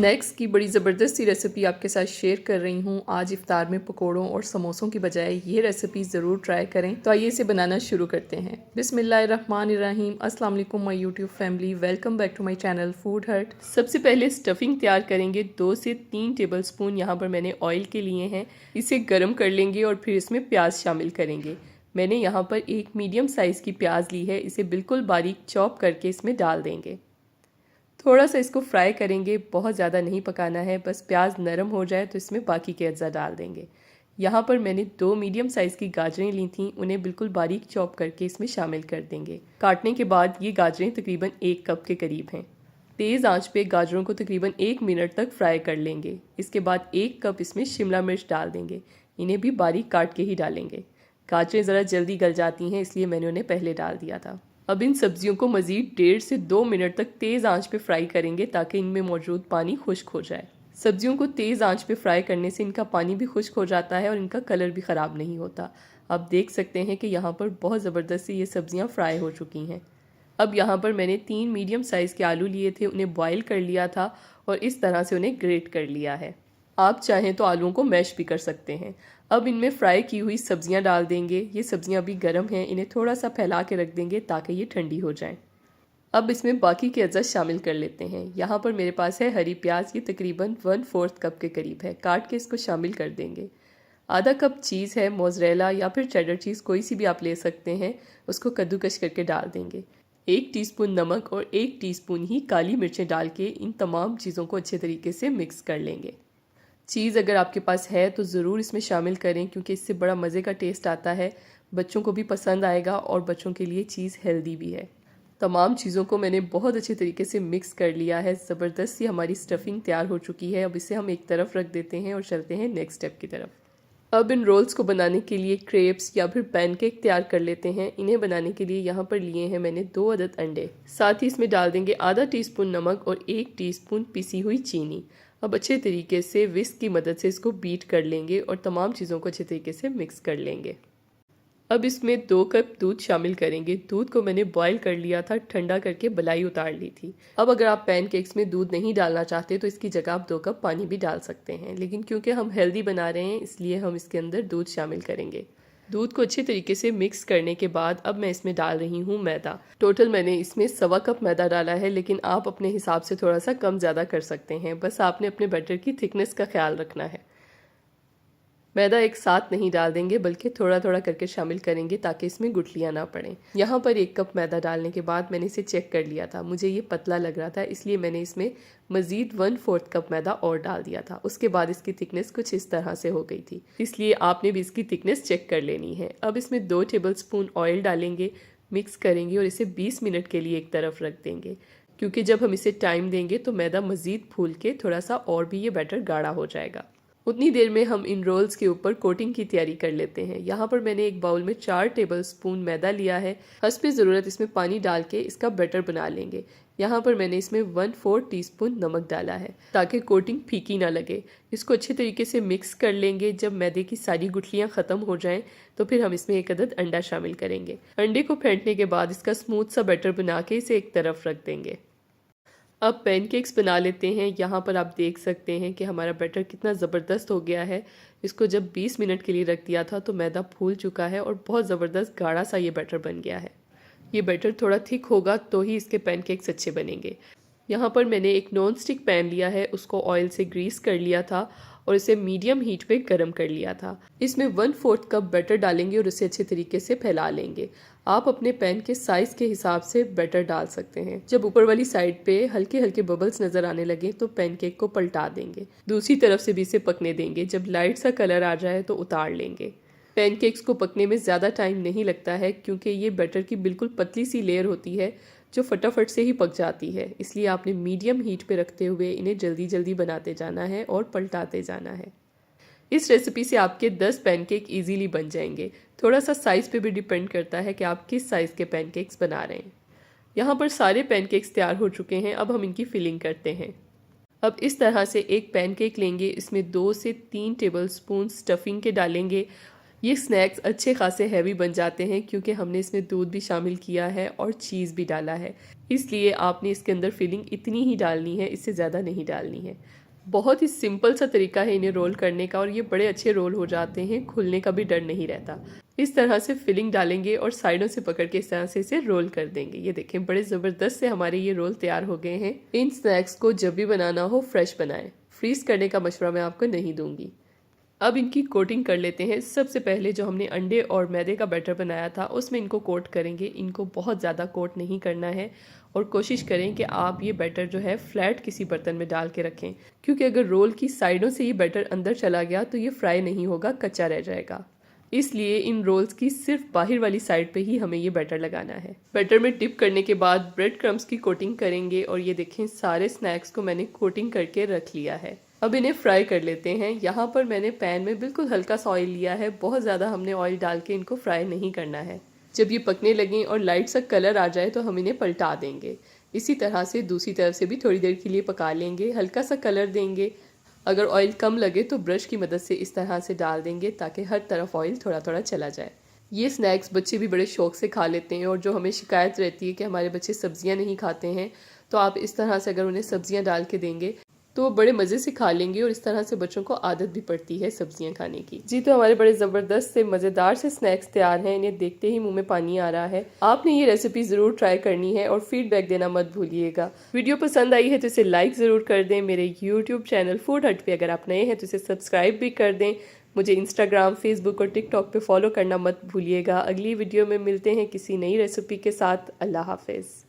Snacks की बड़ी ज़बरदस्त सी रेसिपी आपके साथ शेयर कर रही हूँ। आज इफ्तार में पकोड़ों और समोसों की बजाय ये रेसिपी ज़रूर ट्राई करें। तो आइए इसे बनाना शुरू करते हैं। बिस्मिल्लाहिर्रहमानिर्रहीम। अस्सलाम वालेकुम my YouTube family, welcome back to my channel food hurt. सबसे पहले स्टफिंग तैयार करेंगे। 2 से 3 टेबल स्पून यहाँ पर मैंने ऑयल के लिए हैं। इसे गर्म कर लेंगे और फिर इसमें प्याज शामिल करेंगे। मैंने यहाँ पर एक मीडियम साइज़ की प्याज ली है, इसे बिल्कुल बारीक चॉप करके इसमें डाल देंगे। थोड़ा सा इसको फ्राई करेंगे, बहुत ज़्यादा नहीं पकाना है, बस प्याज नरम हो जाए तो इसमें बाकी के अज्जा डाल देंगे। यहाँ पर मैंने 2 मीडियम साइज़ की गाजरें ली थीं, उन्हें बिल्कुल बारीक चॉप करके इसमें शामिल कर देंगे। काटने के बाद ये गाजरें तकरीबन 1 कप के करीब हैं। तेज़ आंच पे गाजरों को तकरीबन 1 मिनट तक फ्राई कर लेंगे। इसके बाद 1 कप इसमें शिमला मिर्च डाल देंगे, इन्हें भी बारीक काट के ही डालेंगे। गाजरें ज़रा जल्दी गल जाती हैं, इसलिए मैंने उन्हें पहले डाल दिया था। अब इन सब्जियों को मज़ीद 1.5 से 2 मिनट तक तेज़ आंच पे फ्राई करेंगे ताकि इनमें मौजूद पानी खुश्क हो जाए। सब्जियों को तेज़ आंच पे फ्राई करने से इनका पानी भी खुश्क हो जाता है और इनका कलर भी ख़राब नहीं होता। आप देख सकते हैं कि यहाँ पर बहुत ज़बरदस्त सी ये सब्जियाँ फ्राई हो चुकी हैं। अब यहाँ पर मैंने 3 मीडियम साइज़ के आलू लिए थे, उन्हें बॉयल कर लिया था और इस तरह से उन्हें ग्रेट कर लिया है। आप चाहें तो आलूओं को मैश भी कर सकते हैं। अब इनमें फ्राई की हुई सब्जियां डाल देंगे। ये सब्जियां अभी गर्म हैं, इन्हें थोड़ा सा फैला के रख देंगे ताकि ये ठंडी हो जाएं। अब इसमें बाकी के अज्जा शामिल कर लेते हैं। यहाँ पर मेरे पास है हरी प्याज, ये तकरीबन 1/4 कप के करीब है। काट के इसको शामिल कर देंगे। आधा कप चीज़ है, मोज़रेला या फिर चेडर चीज़ कोई सी भी आप ले सकते हैं, उसको कद्दूकश करके डाल देंगे। 1 टीस्पून नमक और 1 टीस्पून ही काली मिर्चें डाल के इन तमाम चीज़ों को अच्छे तरीके से मिक्स कर लेंगे। चीज़ अगर आपके पास है तो ज़रूर इसमें शामिल करें, क्योंकि इससे बड़ा मज़े का टेस्ट आता है। बच्चों को भी पसंद आएगा और बच्चों के लिए चीज़ हेल्दी भी है। तमाम चीज़ों को मैंने बहुत अच्छे तरीके से मिक्स कर लिया है। ज़बरदस्त सी हमारी स्टफिंग तैयार हो चुकी है। अब इसे हम एक तरफ रख देते हैं और चलते हैं नेक्स्ट स्टेप की तरफ। अब इन रोल्स को बनाने के लिए क्रेप्स या फिर पैनकेक तैयार कर लेते हैं। इन्हें बनाने के लिए यहाँ पर लिए हैं मैंने 2 अदद अंडे। साथ ही इसमें डाल देंगे आधा टीस्पून नमक और 1 टीस्पून पिसी हुई चीनी। अब अच्छे तरीके से विस्क की मदद से इसको बीट कर लेंगे और तमाम चीज़ों को अच्छे तरीके से मिक्स कर लेंगे। अब इसमें 2 कप दूध शामिल करेंगे। दूध को मैंने बॉईल कर लिया था, ठंडा करके बलाई उतार ली थी। अब अगर आप पैनकेक्स में दूध नहीं डालना चाहते तो इसकी जगह आप 2 कप पानी भी डाल सकते हैं, लेकिन क्योंकि हम हेल्दी बना रहे हैं इसलिए हम इसके अंदर दूध शामिल करेंगे। दूध को अच्छे तरीके से मिक्स करने के बाद अब मैं इसमें डाल रही हूँ मैदा। टोटल मैंने इसमें 1.25 कप मैदा डाला है, लेकिन आप अपने हिसाब से थोड़ा सा कम ज़्यादा कर सकते हैं। बस आपने अपने बैटर की थिकनेस का ख्याल रखना है। मैदा एक साथ नहीं डाल देंगे, बल्कि थोड़ा थोड़ा करके शामिल करेंगे ताकि इसमें गुठलियाँ ना पड़ें। यहाँ पर 1 कप मैदा डालने के बाद मैंने इसे चेक कर लिया था, मुझे ये पतला लग रहा था, इसलिए मैंने इसमें मज़ीद 1/4 कप मैदा और डाल दिया था। उसके बाद इसकी थिकनेस कुछ इस तरह से हो गई थी, इसलिए आपने भी इसकी थिकनेस चेक कर लेनी है। अब इसमें 2 टेबल स्पून ऑयल डालेंगे, मिक्स करेंगे और इसे 20 मिनट के लिए एक तरफ रख देंगे, क्योंकि जब हम इसे टाइम देंगे तो मैदा मज़ीद फूल के थोड़ा सा और भी ये बैटर गाढ़ा हो जाएगा। उतनी देर में हम इन रोल्स के ऊपर कोटिंग की तैयारी कर लेते हैं। यहाँ पर मैंने एक बाउल में 4 टेबल स्पून मैदा लिया है। हस्बे ज़रूरत इसमें पानी डाल के इसका बैटर बना लेंगे। यहाँ पर मैंने इसमें 1/4 टीस्पून नमक डाला है ताकि कोटिंग फीकी ना लगे। इसको अच्छे तरीके से मिक्स कर लेंगे। जब मैदे की सारी गुठलियाँ ख़त्म हो जाएं तो फिर हम इसमें 1 अदद अंडा शामिल करेंगे। अंडे को फेंटने के बाद इसका स्मूथ सा बैटर बना के इसे एक तरफ रख देंगे। अब पैनकेक्स बना लेते हैं। यहाँ पर आप देख सकते हैं कि हमारा बैटर कितना ज़बरदस्त हो गया है। इसको जब 20 मिनट के लिए रख दिया था तो मैदा फूल चुका है और बहुत ज़बरदस्त गाढ़ा सा ये बैटर बन गया है। ये बैटर थोड़ा थिक होगा तो ही इसके पैनकेक्स अच्छे बनेंगे। यहाँ पर मैंने एक नॉन स्टिक पैन लिया है, उसको ऑयल से ग्रीस कर लिया था और इसे मीडियम हीट पे गरम कर लिया था। इसमें 1/4 कप बैटर डालेंगे और इसे अच्छे तरीके से फैला लेंगे। आप अपने पैन के साइज़ के हिसाब से बैटर डाल सकते हैं। जब ऊपर वाली साइड पे हल्के हल्के बबल्स नज़र आने लगे तो पैनकेक को पलटा देंगे। दूसरी तरफ से भी इसे पकने देंगे। जब लाइट सा कलर आ जाए तो उतार लेंगे। पैनकेक्स को पकने में ज़्यादा टाइम नहीं लगता है, क्योंकि ये बैटर की बिल्कुल पतली सी लेयर होती है जो फटाफट से ही पक जाती है। इसलिए आपने मीडियम हीट पे रखते हुए इन्हें जल्दी जल्दी बनाते जाना है और पलटाते जाना है। इस रेसिपी से आपके 10 पैनकेक इजीली बन जाएंगे। थोड़ा सा साइज़ पे भी डिपेंड करता है कि आप किस साइज़ के पैनकेक्स बना रहे हैं। यहाँ पर सारे पैनकेक्स तैयार हो चुके हैं। अब हम इनकी फिलिंग करते हैं। अब इस तरह से एक पैनकेक लेंगे, इसमें 2 से 3 टेबल स्पून स्टफिंग के डालेंगे। ये स्नैक्स अच्छे खासे हैवी बन जाते हैं क्योंकि हमने इसमें दूध भी शामिल किया है और चीज़ भी डाला है, इसलिए आपने इसके अंदर फिलिंग इतनी ही डालनी है, इससे ज़्यादा नहीं डालनी है। बहुत ही सिंपल सा तरीका है इन्हें रोल करने का और ये बड़े अच्छे रोल हो जाते हैं, खुलने का भी डर नहीं रहता। इस तरह से फिलिंग डालेंगे और साइडों से पकड़ के इस तरह से इसे रोल कर देंगे। ये देखें बड़े ज़बरदस्त से हमारे ये रोल तैयार हो गए हैं। इन स्नैक्स को जब भी बनाना हो फ्रेश बनाएं, फ्रीज करने का मशवरा मैं आपको नहीं दूंगी। अब इनकी कोटिंग कर लेते हैं। सबसे पहले जो हमने अंडे और मैदे का बैटर बनाया था उसमें इनको कोट करेंगे। इनको बहुत ज़्यादा कोट नहीं करना है और कोशिश करें कि आप ये बैटर जो है फ्लैट किसी बर्तन में डाल के रखें, क्योंकि अगर रोल की साइडों से ये बैटर अंदर चला गया तो ये फ्राई नहीं होगा, कच्चा रह जाएगा। इसलिए इन रोल्स की सिर्फ बाहर वाली साइड पे ही हमें ये बैटर लगाना है। बैटर में डिप करने के बाद ब्रेड क्रम्स की कोटिंग करेंगे और ये देखें सारे स्नैक्स को मैंने कोटिंग करके रख लिया है। अब इन्हें फ्राई कर लेते हैं। यहाँ पर मैंने पैन में बिल्कुल हल्का सा ऑयल लिया है, बहुत ज़्यादा हमने ऑयल डाल के इनको फ्राई नहीं करना है। जब ये पकने लगें और लाइट सा कलर आ जाए तो हम इन्हें पलटा देंगे। इसी तरह से दूसरी तरफ से भी थोड़ी देर के लिए पका लेंगे, हल्का सा कलर देंगे। अगर ऑयल कम लगे तो ब्रश की मदद से इस तरह से डाल देंगे ताकि हर तरफ ऑयल थोड़ा थोड़ा चला जाए। ये स्नैक्स बच्चे भी बड़े शौक से खा लेते हैं और जो हमें शिकायत रहती है कि हमारे बच्चे सब्जियां नहीं खाते हैं, तो आप इस तरह से अगर उन्हें सब्जियां डाल के देंगे तो वो बड़े मज़े से खा लेंगे और इस तरह से बच्चों को आदत भी पड़ती है सब्जियां खाने की। जी, तो हमारे बड़े ज़बरदस्त से मज़ेदार से स्नैक्स तैयार हैं। इन्हें देखते ही मुंह में पानी आ रहा है। आपने ये रेसिपी ज़रूर ट्राई करनी है और फीडबैक देना मत भूलिएगा। वीडियो पसंद आई है तो इसे लाइक ज़रूर कर दें। मेरे यूट्यूब चैनल फूड हट पे अगर आप नए हैं तो इसे सब्सक्राइब भी कर दें। मुझे इंस्टाग्राम, फेसबुक और टिकटॉक पे फॉलो करना मत भूलिएगा। अगली वीडियो में मिलते हैं किसी नई रेसिपी के साथ। अल्लाह हाफिज़।